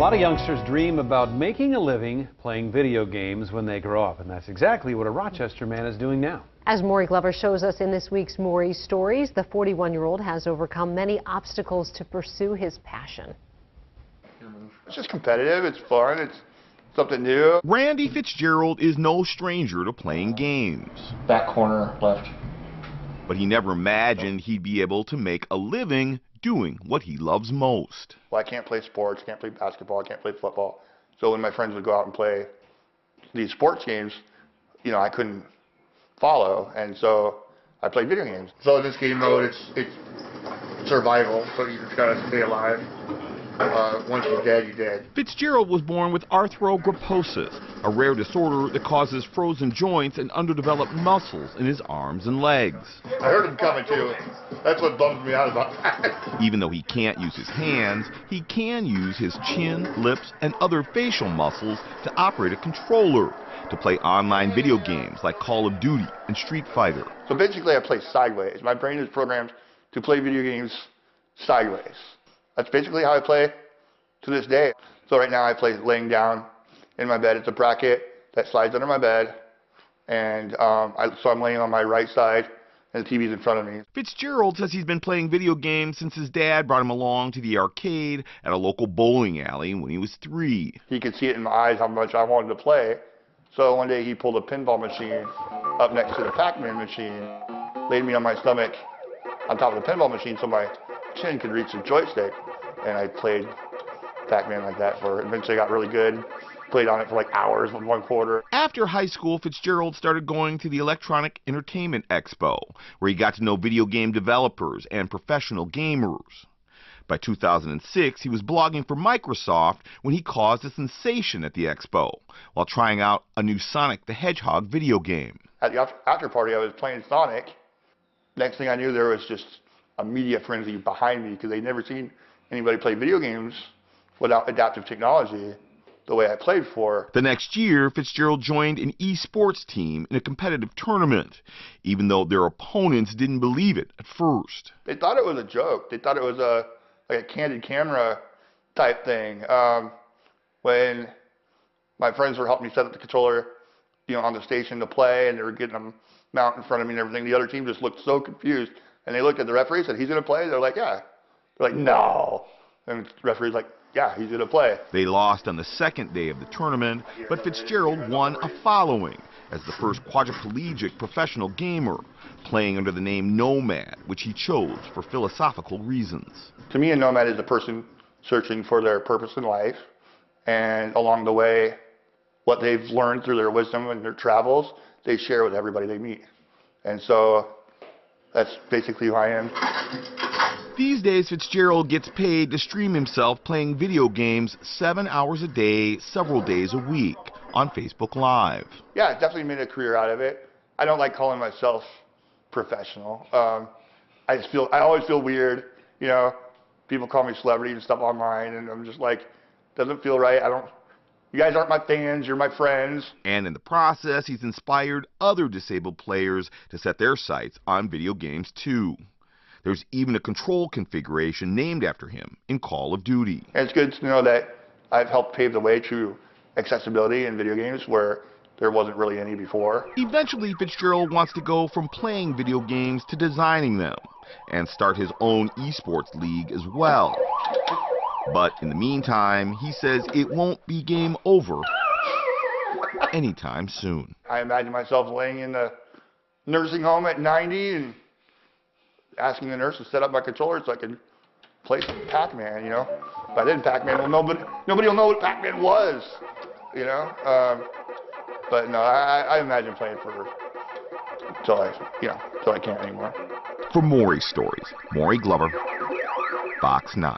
lot of youngsters dream about making a living playing video games when they grow up, and that's exactly what a Rochester man is doing now. As Maury Glover shows us in this week's Maury Stories, the 41-year-old has overcome many obstacles to pursue his passion. It's just competitive, it's fun, it's something new. Randy Fitzgerald is no stranger to playing games. Back corner left. But he never imagined he'd be able to make a living doing what he loves most. Well, I can't play sports, can't play basketball, I can't play football. So when my friends would go out and play these sports games, I couldn't follow, and so I played video games. So in this game mode, it's survival, so you just gotta stay alive. Once you're dead, you're dead. Fitzgerald was born with arthrogryposis, a rare disorder that causes frozen joints and underdeveloped muscles in his arms and legs. I heard him coming too. That's what bums me out about that. Even though he can't use his hands, he can use his chin, lips, and other facial muscles to operate a controller, to play online video games like Call of Duty and Street Fighter. So basically I play sideways. My brain is programmed to play video games sideways. That's basically how I play to this day. So right now I play laying down in my bed. It's a bracket that slides under my bed, and so I'm laying on my right side, and the TV's in front of me. Fitzgerald says he's been playing video games since his dad brought him along to the arcade at a local bowling alley when he was 3. He could see it in my eyes how much I wanted to play. So one day he pulled a pinball machine up next to the Pac-Man machine, laid me on my stomach on top of the pinball machine so my chin could reach the joystick, and I played Pac-Man like that eventually got really good. Played on it for like hours with 1 quarter. After high school, Fitzgerald started going to the Electronic Entertainment Expo, where he got to know video game developers and professional gamers. By 2006, he was blogging for Microsoft when he caused a sensation at the expo while trying out a new Sonic the Hedgehog video game. At the after party, I was playing Sonic. Next thing I knew, there was just a media frenzy behind me because they'd never seen anybody play video games without adaptive technology the way I played for. The next year, Fitzgerald joined an esports team in a competitive tournament, even though their opponents didn't believe it at first. They thought it was a joke. They thought it was like a candid camera type thing. When my friends were helping me set up the controller, on the station to play, and they were getting them mount in front of me and everything, the other team just looked so confused. And they looked at the referee and said, "He's going to play?" They're like, "Yeah." They're like, "No." And the referee's like, "Yeah, he's going to play." They lost on the second day of the tournament, but Fitzgerald won a following as the first quadriplegic professional gamer, playing under the name Nomad, which he chose for philosophical reasons. To me, a nomad is a person searching for their purpose in life, and along the way, what they've learned through their wisdom and their travels, they share with everybody they meet. And so that's basically who I am. These days, Fitzgerald gets paid to stream himself playing video games 7 hours a day, several days a week on Facebook Live. Yeah, it definitely made a career out of it. I don't like calling myself professional. I always feel weird, people call me celebrity and stuff online, and I'm just like, doesn't feel right. You guys aren't my fans, you're my friends. And in the process, he's inspired other disabled players to set their sights on video games too. There's even a control configuration named after him in Call of Duty. And it's good to know that I've helped pave the way to accessibility in video games where there wasn't really any before. Eventually, Fitzgerald wants to go from playing video games to designing them and start his own esports league as well. But in the meantime, he says it won't be game over anytime soon. I imagine myself laying in the nursing home at 90 and asking the nurse to set up my controller so I can play some Pac-Man, If I didn't Pac-Man, well, nobody will know what Pac-Man was, But no, I imagine playing till I can't anymore. For Maury Stories, Maury Glover, Fox 9.